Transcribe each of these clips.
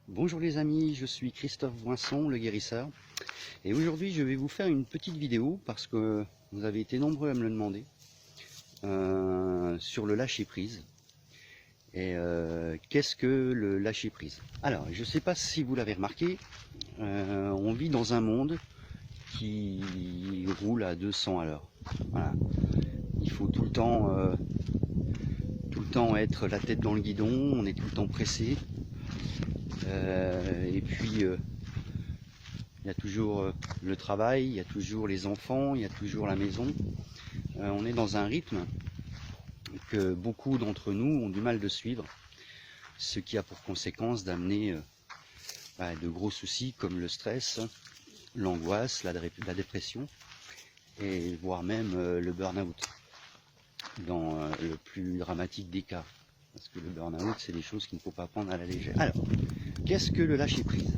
Bonjour les amis, je suis Christophe Voinson, le guérisseur. Et aujourd'hui je vais vous faire une petite vidéo parce que vous avez été nombreux à me le demander sur le lâcher prise. Et qu'est-ce que le lâcher prise? Alors je ne sais pas si vous l'avez remarqué, on vit dans un monde qui roule à 200 à l'heure. Voilà. Il faut tout le temps être la tête dans le guidon, on est tout le temps pressé. Et puis il y a toujours le travail, il y a toujours les enfants, il y a toujours la maison. On est dans un rythme que beaucoup d'entre nous ont du mal de suivre, ce qui a pour conséquence d'amener de gros soucis comme le stress, l'angoisse, la dépression et voire même le burn-out dans le plus dramatique des cas. Parce que le burn-out, c'est des choses qu'il ne faut pas prendre à la légère. Alors, qu'est-ce que le lâcher prise?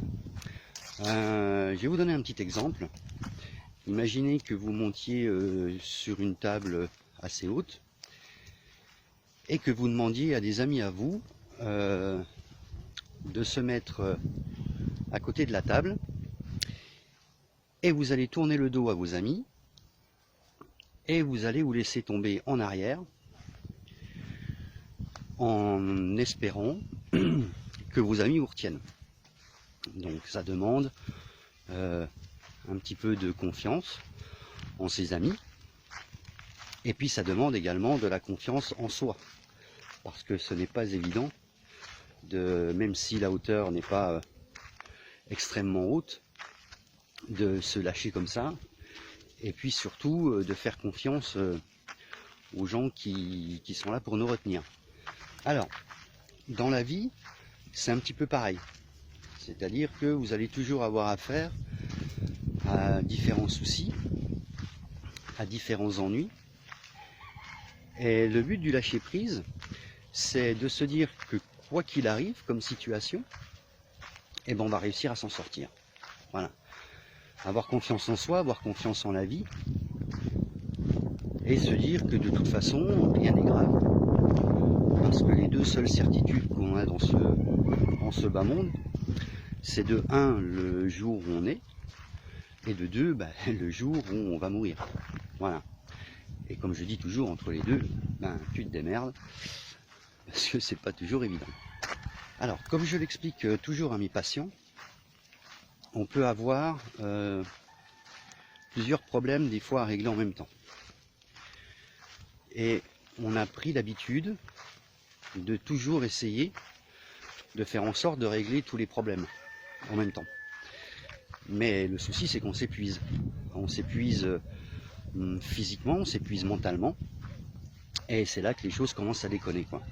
Je vais vous donner un petit exemple. Imaginez que vous montiez sur une table assez haute et que vous demandiez à des amis à vous de se mettre à côté de la table, et vous allez tourner le dos à vos amis et vous allez vous laisser tomber en arrière en espérant que vos amis vous retiennent. Donc ça demande un petit peu de confiance en ses amis, et puis ça demande également de la confiance en soi, parce que ce n'est pas évident, même si la hauteur n'est pas extrêmement haute, de se lâcher comme ça, et puis surtout de faire confiance aux gens qui sont là pour nous retenir. Alors, dans la vie, c'est un petit peu pareil. C'est-à-dire que vous allez toujours avoir affaire à différents soucis, à différents ennuis. Et le but du lâcher prise, c'est de se dire que quoi qu'il arrive comme situation, eh ben on va réussir à s'en sortir. Voilà. Avoir confiance en soi, avoir confiance en la vie, et se dire que de toute façon, rien n'est grave. Parce que les deux seules certitudes qu'on a dans ce bas monde, c'est de 1, le jour où on est, et de 2, le jour où on va mourir. Voilà. Et comme je dis toujours, entre les deux, tu te démerdes, parce que c'est pas toujours évident. Alors, comme je l'explique toujours à mes patients, on peut avoir plusieurs problèmes des fois à régler en même temps. Et on a pris l'habitude de toujours essayer de faire en sorte de régler tous les problèmes en même temps. Mais le souci, c'est qu'on s'épuise. On s'épuise physiquement, on s'épuise mentalement, et c'est là que les choses commencent à déconner, quoi.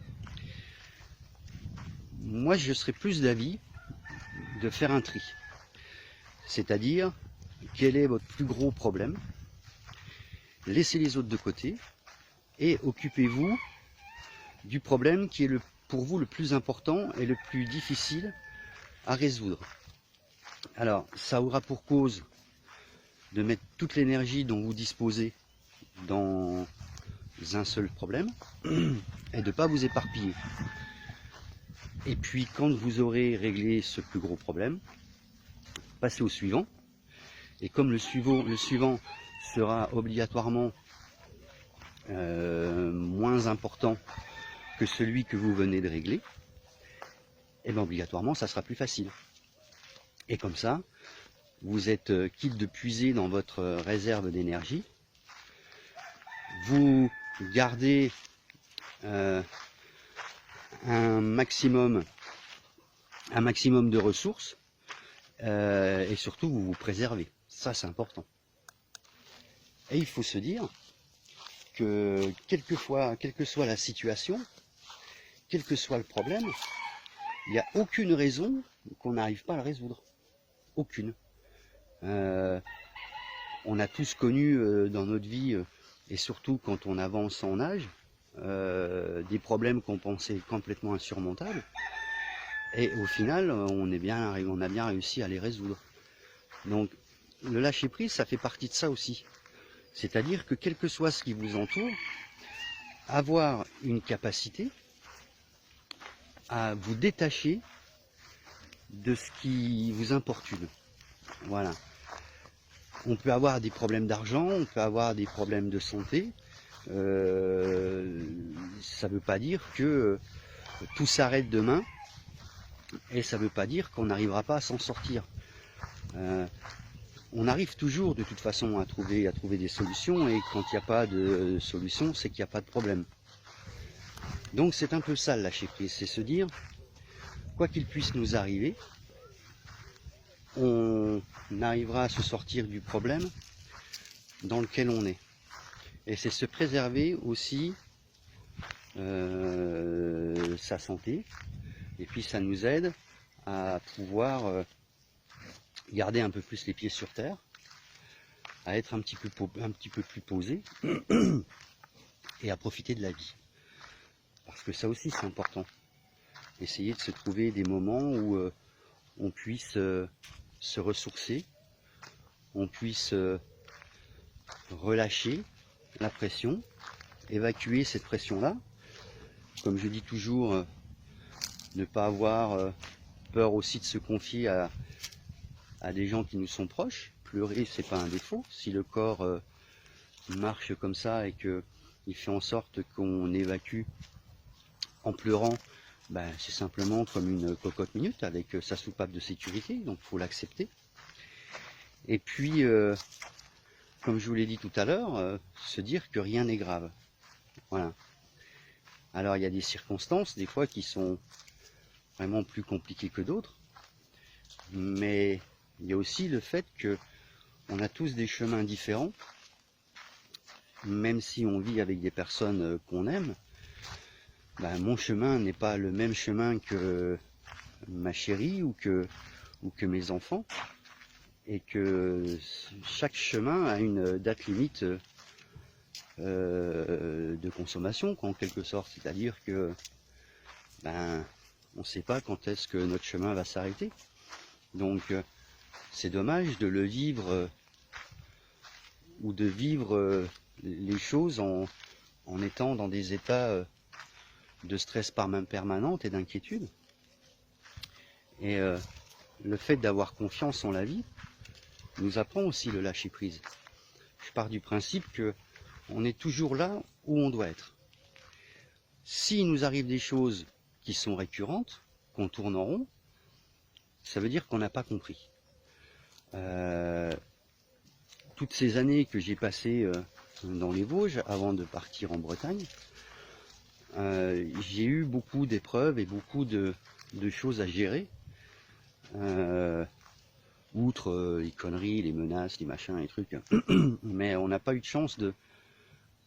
Moi, je serais plus d'avis de faire un tri. C'est-à-dire, quel est votre plus gros problème? Laissez les autres de côté et occupez-vous du problème qui est pour vous le plus important et le plus difficile à résoudre. Alors, ça aura pour cause de mettre toute l'énergie dont vous disposez dans un seul problème et de ne pas vous éparpiller. Et puis, quand vous aurez réglé ce plus gros problème, passez au suivant. Et comme le suivant sera obligatoirement moins important que celui que vous venez de régler, et bien obligatoirement ça sera plus facile. Et comme ça, vous êtes quitte de puiser dans votre réserve d'énergie, vous gardez un maximum de ressources, et surtout vous vous préservez. Ça, c'est important. Et il faut se dire que quelle que soit la situation, quel que soit le problème, il n'y a aucune raison qu'on n'arrive pas à le résoudre. Aucune. On a tous connu dans notre vie, et surtout quand on avance en âge, des problèmes qu'on pensait complètement insurmontables, et au final on a bien réussi à les résoudre. Donc le lâcher prise, ça fait partie de ça aussi. C'est-à-dire que quel que soit ce qui vous entoure, avoir une capacité à vous détacher de ce qui vous importune. Voilà. On peut avoir des problèmes d'argent, on peut avoir des problèmes de santé. Ça ne veut pas dire que tout s'arrête demain, et ça ne veut pas dire qu'on n'arrivera pas à s'en sortir. On arrive toujours de toute façon à trouver des solutions, et quand il n'y a pas de solution, c'est qu'il n'y a pas de problème. Donc c'est un peu ça le lâcher prise, c'est se dire, quoi qu'il puisse nous arriver, on arrivera à se sortir du problème dans lequel on est. Et c'est se préserver aussi sa santé, et puis ça nous aide à pouvoir garder un peu plus les pieds sur terre, à être un petit peu plus posé et à profiter de la vie. Parce que ça aussi c'est important. Essayer de se trouver des moments où on puisse se ressourcer, on puisse relâcher la pression, évacuer cette pression-là. Comme je dis toujours, ne pas avoir peur aussi de se confier à des gens qui nous sont proches. Pleurer, c'est pas un défaut. Si le corps marche comme ça et qu'il fait en sorte qu'on évacue en pleurant, ben, c'est simplement comme une cocotte minute avec sa soupape de sécurité, donc il faut l'accepter. Et puis, comme je vous l'ai dit tout à l'heure, se dire que rien n'est grave. Voilà. Alors il y a des circonstances, des fois, qui sont vraiment plus compliquées que d'autres, mais il y a aussi le fait que on a tous des chemins différents, même si on vit avec des personnes qu'on aime. Ben, mon chemin n'est pas le même chemin que ma chérie ou que mes enfants, et que chaque chemin a une date limite de consommation, en quelque sorte, c'est-à-dire que ben, on ne sait pas quand est-ce que notre chemin va s'arrêter. Donc c'est dommage de le vivre ou de vivre les choses en étant dans des états de stress permanente et d'inquiétude. Et le fait d'avoir confiance en la vie nous apprend aussi le lâcher prise. Je pars du principe que on est toujours là où on doit être. S'il nous arrive des choses qui sont récurrentes, qu'on tourne en rond, ça veut dire qu'on n'a pas compris. Toutes ces années que j'ai passées dans les Vosges avant de partir en Bretagne, j'ai eu beaucoup d'épreuves et beaucoup de choses à gérer. Outre les conneries, les menaces, les machins, les trucs. Mais on n'a pas eu de chance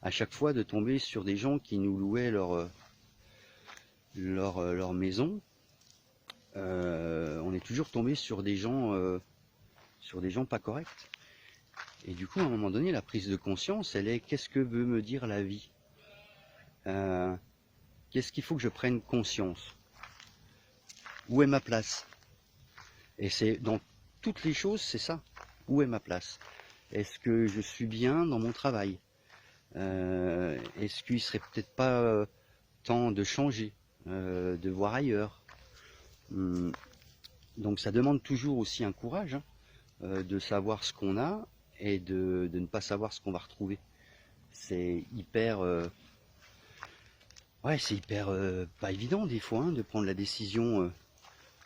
à chaque fois de tomber sur des gens qui nous louaient leur maison. On est toujours tombé sur des gens pas corrects. Et du coup, à un moment donné, la prise de conscience, elle est: qu'est-ce que veut me dire la vie? Qu'est-ce qu'il faut que je prenne conscience? Où est ma place? Et c'est dans toutes les choses, c'est ça. Où est ma place? Est-ce que je suis bien dans mon travail? Est-ce qu'il serait peut-être pas temps de changer, de voir ailleurs? Donc ça demande toujours aussi un courage, hein, de savoir ce qu'on a et de ne pas savoir ce qu'on va retrouver. C'est hyper... ouais, c'est hyper pas évident des fois, hein, de prendre la décision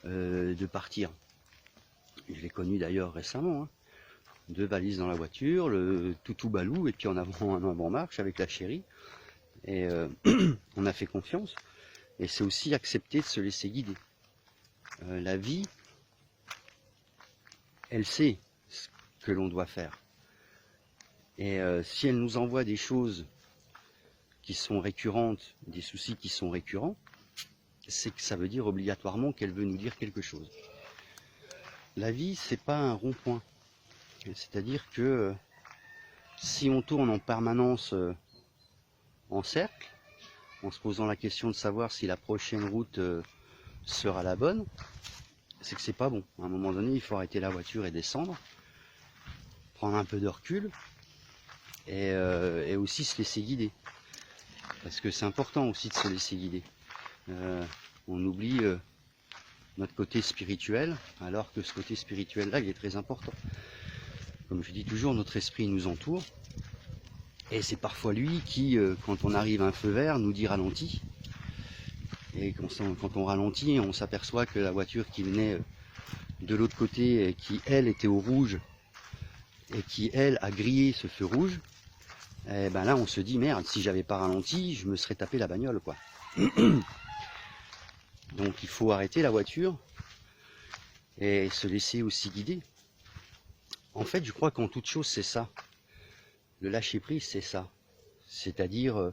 de partir. Je l'ai connu d'ailleurs récemment, hein. 2 valises dans la voiture, le toutou balou, et puis en avant-marche avec la chérie. Et on a fait confiance. Et c'est aussi accepter de se laisser guider. La vie, elle sait ce que l'on doit faire. Et si elle nous envoie des choses qui sont récurrentes, des soucis qui sont récurrents, c'est que ça veut dire obligatoirement qu'elle veut nous dire quelque chose. La vie, c'est pas un rond-point. C'est-à-dire que si on tourne en permanence en cercle, en se posant la question de savoir si la prochaine route sera la bonne, c'est que c'est pas bon. À un moment donné, il faut arrêter la voiture et descendre, prendre un peu de recul, et aussi se laisser guider. Parce que c'est important aussi de se laisser guider. On oublie notre côté spirituel, alors que ce côté spirituel-là, il est très important. Comme je dis toujours, notre esprit nous entoure, et c'est parfois lui qui, quand on arrive à un feu vert, nous dit ralentis. Et quand on ralentit, on s'aperçoit que la voiture qui venait de l'autre côté, et qui elle était au rouge, et qui elle a grillé ce feu rouge, et ben là on se dit merde, si j'avais pas ralenti, je me serais tapé la bagnole, quoi. Donc il faut arrêter la voiture et se laisser aussi guider. En fait, je crois qu'en toute chose, c'est ça. Le lâcher prise, c'est ça. C'est-à-dire,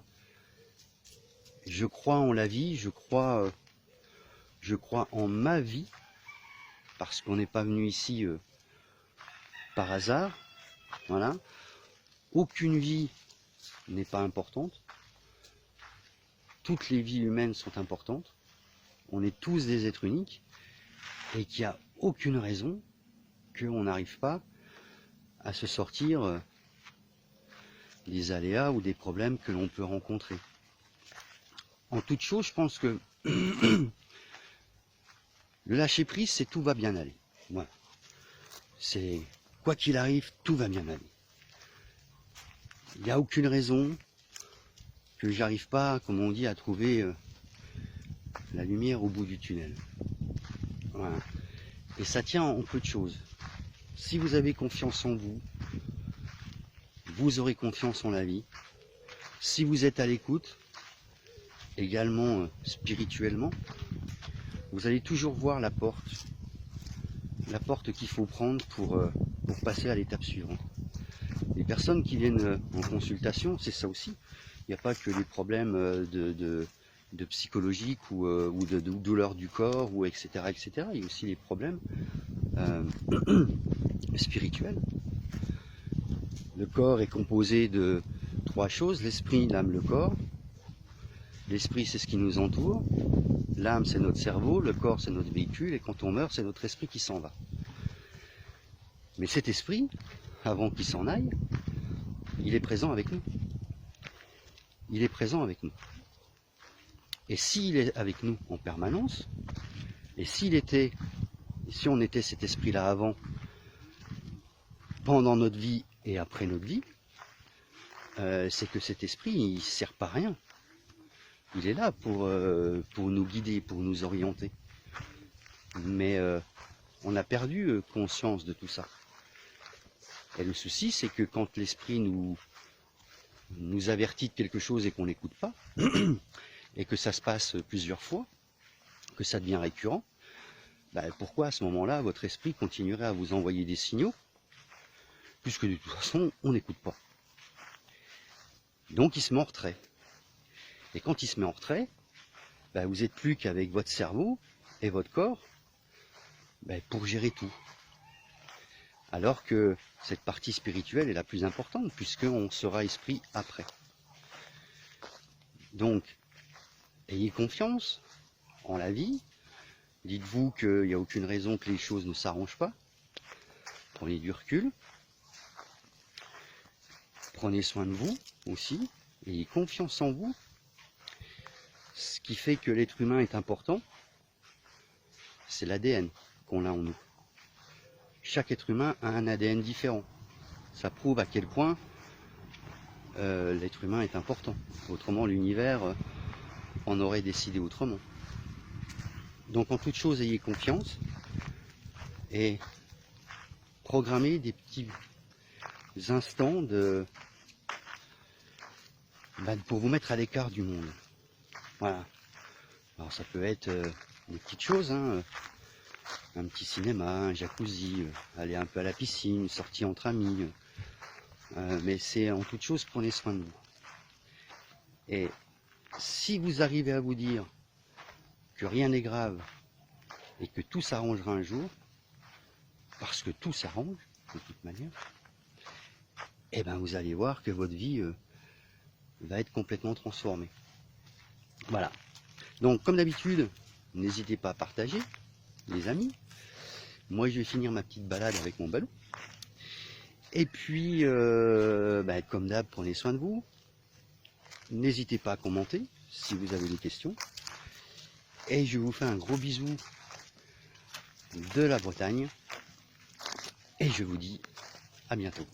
je crois en la vie, je crois en ma vie, parce qu'on n'est pas venu ici par hasard. Voilà. Aucune vie n'est pas importante. Toutes les vies humaines sont importantes. On est tous des êtres uniques et qu'il n'y a aucune raison qu'on n'arrive pas à se sortir des aléas ou des problèmes que l'on peut rencontrer. En toute chose, je pense que le lâcher prise, c'est tout va bien aller. Voilà. C'est quoi qu'il arrive, tout va bien aller. Il n'y a aucune raison que j'arrive pas, comme on dit, à trouver la lumière au bout du tunnel. Voilà. Et ça tient en peu de choses. Si vous avez confiance en vous, vous aurez confiance en la vie. Si vous êtes à l'écoute, également spirituellement, vous allez toujours voir la porte qu'il faut prendre pour passer à l'étape suivante. Les personnes qui viennent en consultation, c'est ça aussi. Il n'y a pas que les problèmes de psychologique ou de douleur du corps, ou etc., etc. Il y a aussi les problèmes spirituels. Le corps est composé de 3 choses, l'esprit, l'âme, le corps. L'esprit, c'est ce qui nous entoure. L'âme, c'est notre cerveau. Le corps, c'est notre véhicule. Et quand on meurt, c'est notre esprit qui s'en va. Mais cet esprit, avant qu'il s'en aille, il est présent avec nous. Il est présent avec nous. Et s'il est avec nous en permanence, et si on était cet esprit-là avant, pendant notre vie et après notre vie, c'est que cet esprit, il ne sert pas à rien. Il est là pour nous guider, pour nous orienter. Mais on a perdu conscience de tout ça. Et le souci, c'est que quand l'esprit nous avertit de quelque chose et qu'on n'écoute pas, et que ça se passe plusieurs fois, que ça devient récurrent, ben pourquoi à ce moment-là, votre esprit continuerait à vous envoyer des signaux, puisque de toute façon, on n'écoute pas. Donc il se met en retrait. Et quand il se met en retrait, ben vous n'êtes plus qu'avec votre cerveau et votre corps pour gérer tout. Alors que cette partie spirituelle est la plus importante, puisqu'on sera esprit après. Donc, ayez confiance en la vie. Dites-vous qu'il n'y a aucune raison que les choses ne s'arrangent pas. Prenez du recul. Prenez soin de vous aussi. Ayez confiance en vous. Ce qui fait que l'être humain est important, c'est l'ADN qu'on a en nous. Chaque être humain a un ADN différent. Ça prouve à quel point l'être humain est important. Autrement, l'univers en aurait décidé autrement. Donc en toute chose, ayez confiance et programmez des petits instants pour vous mettre à l'écart du monde. Voilà. Alors ça peut être des petites choses, hein, un petit cinéma, un jacuzzi, aller un peu à la piscine, une sortie entre amis. Mais c'est en toute chose, prenez soin de vous. Et si vous arrivez à vous dire que rien n'est grave et que tout s'arrangera un jour, parce que tout s'arrange de toute manière, et ben vous allez voir que votre vie va être complètement transformée. Voilà. Donc comme d'habitude, n'hésitez pas à partager, les amis. Moi je vais finir ma petite balade avec mon ballon. Et puis, comme d'hab, prenez soin de vous. N'hésitez pas à commenter si vous avez des questions. Et je vous fais un gros bisou de la Bretagne. Et je vous dis à bientôt.